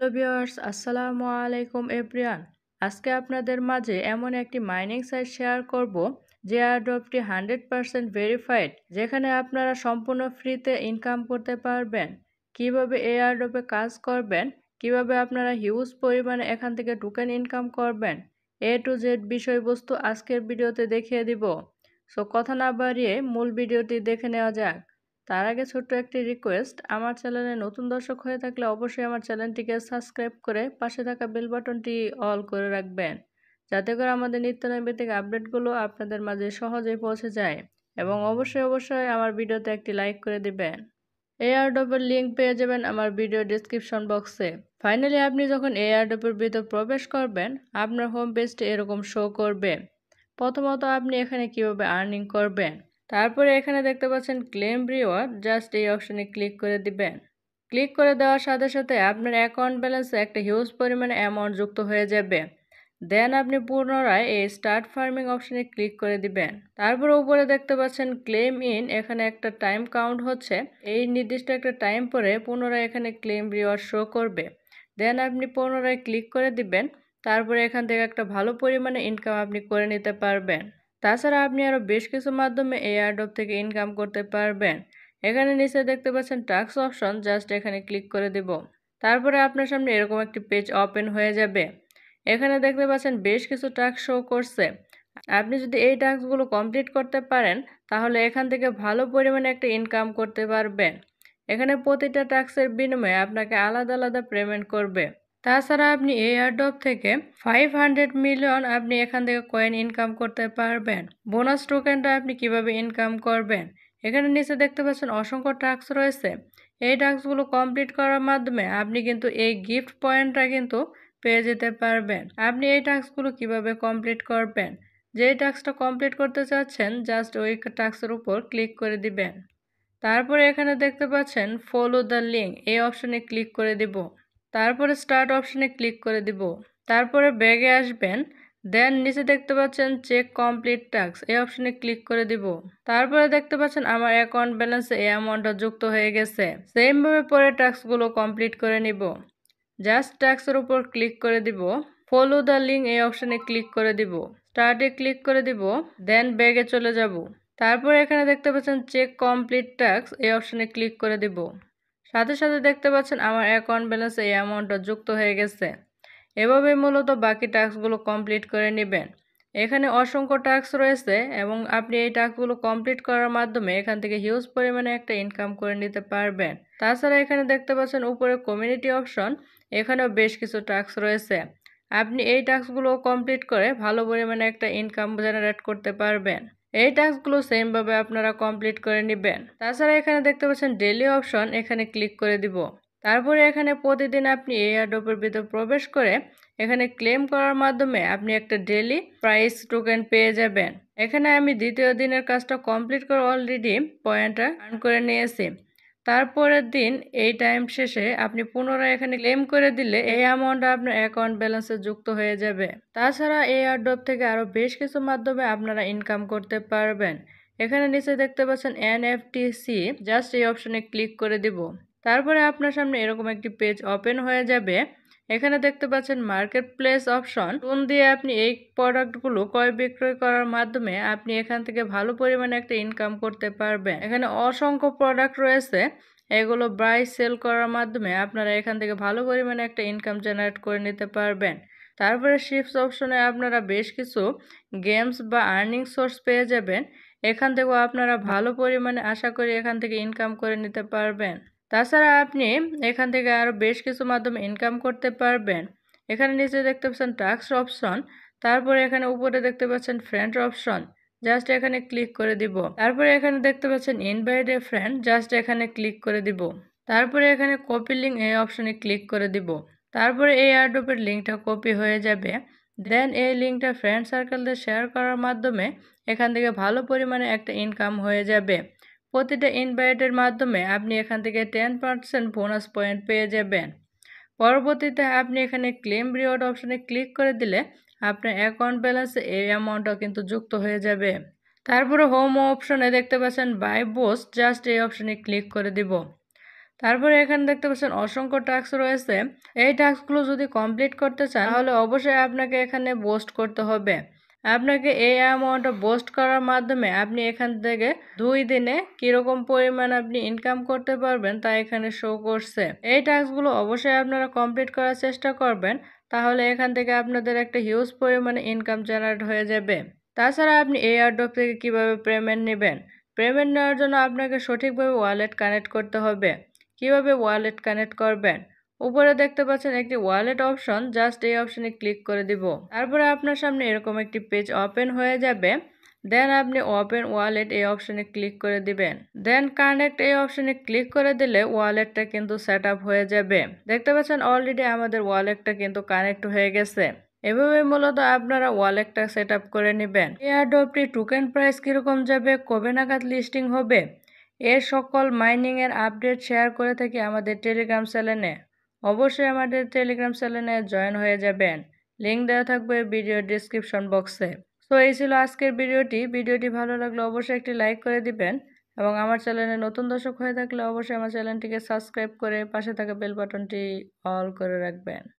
Hello viewers, আসসালামু আলাইকুম everyone. আজকে আপনাদের মাঝে এমন একটি মাইনিং সাইট শেয়ার করব যে এয়ারড্রপটি 100% ভেরিফাইড, যেখানে আপনারা সম্পূর্ণ ফ্রিতে ইনকাম করতে পারবেন। কিভাবে এই এয়ারড্রপে কাজ করবেন, কিভাবে আপনারা হিউজ পরিমাণে এখান থেকে টোকেন ইনকাম করবেন, এ টু জেড বিষয়বস্তু আজকের ভিডিওতে দেখিয়ে দিব। সো কথা না বাড়িয়ে মূল ভিডিওটি দেখে নেওয়া যাক। তার আগে ছোট্ট একটি রিকোয়েস্ট, আমার চ্যানেলে নতুন দর্শক হয়ে থাকলে অবশ্যই আমার চ্যানেলটিকে সাবস্ক্রাইব করে পাশে থাকা বেল বাটনটি অল করে রাখবেন, যাতে করে আমাদের নিত্য নৈমিত্তিক আপডেটগুলো আপনাদের মাঝে সহজেই পৌঁছে যায়। এবং অবশ্যই আমার ভিডিওতে একটি লাইক করে দিবেন। এয়ারড্রপের লিঙ্ক পেয়ে যাবেন আমার ভিডিও ডেসক্রিপশন বক্সে। ফাইনালি আপনি যখন এয়ারড্রপের ভিতর প্রবেশ করবেন, আপনার হোম পেজটি এরকম শো করবে। প্রথমত আপনি এখানে কিভাবে আর্নিং করবেন, তারপরে এখানে দেখতে পাচ্ছেন ক্লেম রিওয়ার্ড, জাস্ট এই অপশনে ক্লিক করে দিবেন। ক্লিক করে দেওয়ার সাথে সাথে আপনার অ্যাকাউন্ট ব্যালেন্সে একটা হিউজ পরিমাণে অ্যামাউন্ট যুক্ত হয়ে যাবে। দেন আপনি পুনরায় এই স্টার্ট ফার্মিং অপশনে ক্লিক করে দিবেন। তারপর উপরে দেখতে পাচ্ছেন ক্লেম ইন, এখানে একটা টাইম কাউন্ট হচ্ছে। এই নির্দিষ্ট একটা টাইম পরে পুনরায় এখানে ক্লেম রিওয়ার্ড শো করবে। দেন আপনি পুনরায় ক্লিক করে দিবেন। তারপরে এখান থেকে একটা ভালো পরিমাণে ইনকাম আপনি করে নিতে পারবেন। তাছাড়া আপনি আরও বেশ কিছু মাধ্যমে এই এয়ারড্রপ থেকে ইনকাম করতে পারবেন। এখানে নিচে দেখতে পাচ্ছেন টাস্ক অপশন, জাস্ট এখানে ক্লিক করে দেব। তারপরে আপনার সামনে এরকম একটি পেজ ওপেন হয়ে যাবে। এখানে দেখতে পাচ্ছেন বেশ কিছু টাস্ক শো করছে। আপনি যদি এই টাস্কগুলো কমপ্লিট করতে পারেন, তাহলে এখান থেকে ভালো পরিমাণে একটা ইনকাম করতে পারবেন। এখানে প্রতিটা টাস্কের বিনিময়ে আপনাকে আলাদা আলাদা পেমেন্ট করবে। তাছাড়া আপনি এই এয়ারড্রপ থেকে 500 মিলিয়ন আপনি এখান থেকে কয়েন ইনকাম করতে পারবেন। বোনাস টোকেনটা আপনি কিভাবে ইনকাম করবেন, এখানে নিচে দেখতে পাচ্ছেন অসংখ্য টাস্ক রয়েছে। এই টাস্কগুলো কমপ্লিট করার মাধ্যমে আপনি কিন্তু এই গিফট পয়েন্টটা কিন্তু পেয়ে যেতে পারবেন। আপনি এই টাস্কগুলো কিভাবে কমপ্লিট করবেন, যে টাস্কটা কমপ্লিট করতে চাচ্ছেন, জাস্ট ওই টাস্কের উপর ক্লিক করে দিবেন। তারপরে এখানে দেখতে পাচ্ছেন ফলো দ্য লিঙ্ক, এই অপশনে ক্লিক করে দিব। তারপরে স্টার্ট অপশনে ক্লিক করে দিব। তারপরে ব্যাগে আসবেন। দেন নিচে দেখতে পাচ্ছেন চেক কমপ্লিট টাস্ক, এই অপশনে ক্লিক করে দিব। তারপরে দেখতে পাচ্ছেন আমার অ্যাকাউন্ট ব্যালেন্সে এই অ্যামাউন্টটা যুক্ত হয়ে গেছে। সেমভাবে পরে টাস্কগুলো কমপ্লিট করে নিব। জাস্ট টাস্কের উপর ক্লিক করে দিব। ফলো দ্য লিঙ্ক, এই অপশনে ক্লিক করে দিব। স্টার্টে ক্লিক করে দিব। দেন ব্যাগে চলে যাব। তারপরে এখানে দেখতে পাচ্ছেন চেক কমপ্লিট টাস্ক, এই অপশনে ক্লিক করে দিব। সাথে সাথে দেখতে পাচ্ছেন আমার অ্যাকাউন্ট ব্যালেন্সে এই অ্যামাউন্টটা যুক্ত হয়ে গেছে। এভাবে মূলত বাকি টাস্কগুলো কমপ্লিট করে নেবেন। এখানে অসংখ্য টাস্ক রয়েছে এবং আপনি এই টাস্কগুলো কমপ্লিট করার মাধ্যমে এখান থেকে হিউজ পরিমাণে একটা ইনকাম করে নিতে পারবেন। তাছাড়া এখানে দেখতে পাচ্ছেন উপরে কমিউনিটি অপশন, এখানেও বেশ কিছু টাস্ক রয়েছে। আপনি এই টাস্কগুলো কমপ্লিট করে ভালো পরিমাণে একটা ইনকাম জেনারেট করতে পারবেন। এই টাস্কগুলো সেমভাবে আপনারা কমপ্লিট করে নেবেন। তাছাড়া এখানে দেখতে পাচ্ছেন ডেইলি অপশন, এখানে ক্লিক করে দিব। তারপরে এখানে প্রতিদিন আপনি এই এয়ারড্রপের ভিতর প্রবেশ করে এখানে ক্লেম করার মাধ্যমে আপনি একটা ডেইলি প্রাইস টোকেন পেয়ে যাবেন। এখানে আমি দ্বিতীয় দিনের কাজটা কমপ্লিট করে অলরেডি পয়েন্টটা আর্ন করে নিয়েছি। তারপরের দিন এই টাইম শেষে আপনি পুনরায় এখানে ক্লেম করে দিলে এই অ্যামাউন্টটা আপনার অ্যাকাউন্ট ব্যালেন্সে যুক্ত হয়ে যাবে। তাছাড়া এই এয়ারড্রপ থেকে আরও বেশ কিছু মাধ্যমে আপনারা ইনকাম করতে পারবেন। এখানে নিচে দেখতে পাচ্ছেন এনএফটিসি, জাস্ট এই অপশনে ক্লিক করে দিব। তারপরে আপনার সামনে এরকম একটি পেজ ওপেন হয়ে যাবে। এখানে দেখতে পাচ্ছেন মার্কেট প্লেস অপশন, লোন দিয়ে আপনি এই প্রোডাক্টগুলো ক্রয় বিক্রয় করার মাধ্যমে আপনি এখান থেকে ভালো পরিমাণে একটা ইনকাম করতে পারবেন। এখানে অসংখ্য প্রোডাক্ট রয়েছে, এগুলো বাই সেল করার মাধ্যমে আপনারা এখান থেকে ভালো পরিমাণে একটা ইনকাম জেনারেট করে নিতে পারবেন। তারপরে শিপস অপশনে আপনারা বেশ কিছু গেমস বা আর্নিং সোর্স পেয়ে যাবেন। এখান থেকেও আপনারা ভালো পরিমাণে আশা করি এখান থেকে ইনকাম করে নিতে পারবেন। তাছাড়া আপনি এখান থেকে আরও বেশ কিছু মাধ্যমে ইনকাম করতে পারবেন। এখানে নিচে দেখতে পাচ্ছেন টাস্ক অপশন, তারপরে এখানে উপরে দেখতে পাচ্ছেন ফ্রেন্ড অপশন, জাস্ট এখানে ক্লিক করে দিব। তারপরে এখানে দেখতে পাচ্ছেন ইনভাইট এ ফ্রেন্ড, জাস্ট এখানে ক্লিক করে দিব। তারপরে এখানে কপি লিঙ্ক, এই অপশনে ক্লিক করে দিব। তারপরে এই এয়ারড্রপের লিঙ্কটা কপি হয়ে যাবে। দেন এই লিঙ্কটা ফ্রেন্ড সার্কেলদের শেয়ার করার মাধ্যমে এখান থেকে ভালো পরিমাণে একটা ইনকাম হয়ে যাবে। প্রতিটা ইনভাইটের মাধ্যমে আপনি এখান থেকে 10% বোনাস পয়েন্ট পেয়ে যাবেন। পরবর্তীতে আপনি এখানে ক্লেম রিওয়ার্ড অপশনে ক্লিক করে দিলে আপনার অ্যাকাউন্ট ব্যালেন্সে এই অ্যামাউন্টটাও কিন্তু যুক্ত হয়ে যাবে। তারপরে হোম অপশনে দেখতে পাচ্ছেন বাই বুস্ট, জাস্ট এই অপশনে ক্লিক করে দিব। তারপরে এখানে দেখতে পাচ্ছেন অসংখ্য টাস্ক রয়েছে। এই টাস্কগুলো যদি কমপ্লিট করতে চান তাহলে অবশ্যই আপনাকে এখানে বোস্ট করতে হবে। আপনাকে এই অ্যামাউন্টটা বোস্ট করার মাধ্যমে আপনি এখান থেকে 2 দিনে কিরকম পরিমাণ আপনি ইনকাম করতে পারবেন তা এখানে শো করছে। এই টাস্কগুলো অবশ্যই আপনারা কমপ্লিট করার চেষ্টা করবেন, তাহলে এখান থেকে আপনাদের একটা হিউজ পরিমাণে ইনকাম জেনারেট হয়ে যাবে। তাছাড়া আপনি এই এয়ারড্রপ থেকে কিভাবে পেমেন্ট নেবেন, পেমেন্ট নেওয়ার জন্য আপনাকে সঠিকভাবে ওয়ালেট কানেক্ট করতে হবে। কিভাবে ওয়ালেট কানেক্ট করবেন, উপরে দেখতে পাচ্ছেন একটি ওয়ালেট অপশন, জাস্ট এই অপশনে ক্লিক করে দিব। তারপরে আপনার সামনে এরকম একটি পেজ ওপেন হয়ে যাবে। দেন আপনি ওপেন ওয়ালেট এই অপশনে ক্লিক করে দিবেন। দেন কানেক্ট এই অপশনে ক্লিক করে দিলে ওয়ালেটটা কিন্তু সেট আপ হয়ে যাবে। দেখতে পাচ্ছেন অলরেডি আমাদের ওয়ালেটটা কিন্তু কানেক্ট হয়ে গেছে। এভাবে মূলত আপনারা ওয়ালেটটা সেট আপ করে নেবেন। এয়ারড্রপটি টোকেন প্রাইস কিরকম যাবে, কবে নাগাদ লিস্টিং হবে, এর সকল মাইনিং এর আপডেট শেয়ার করে থাকি আমাদের টেলিগ্রাম চ্যানেলে। অবশ্যই আমাদের টেলিগ্রাম চ্যানেলে জয়েন হয়ে যাবেন, লিংক দেওয়া থাকবে ভিডিও ডিসক্রিপশন বক্সে। তো এই ছিল আজকের ভিডিওটি ভালো লাগলে অবশ্যই একটি লাইক করে দিবেন এবং আমার চ্যানেলে নতুন দর্শক হয়ে থাকলে অবশ্যই আমার চ্যানেলটিকে সাবস্ক্রাইব করে পাশে থাকা বেল বাটনটি অল করে রাখবেন।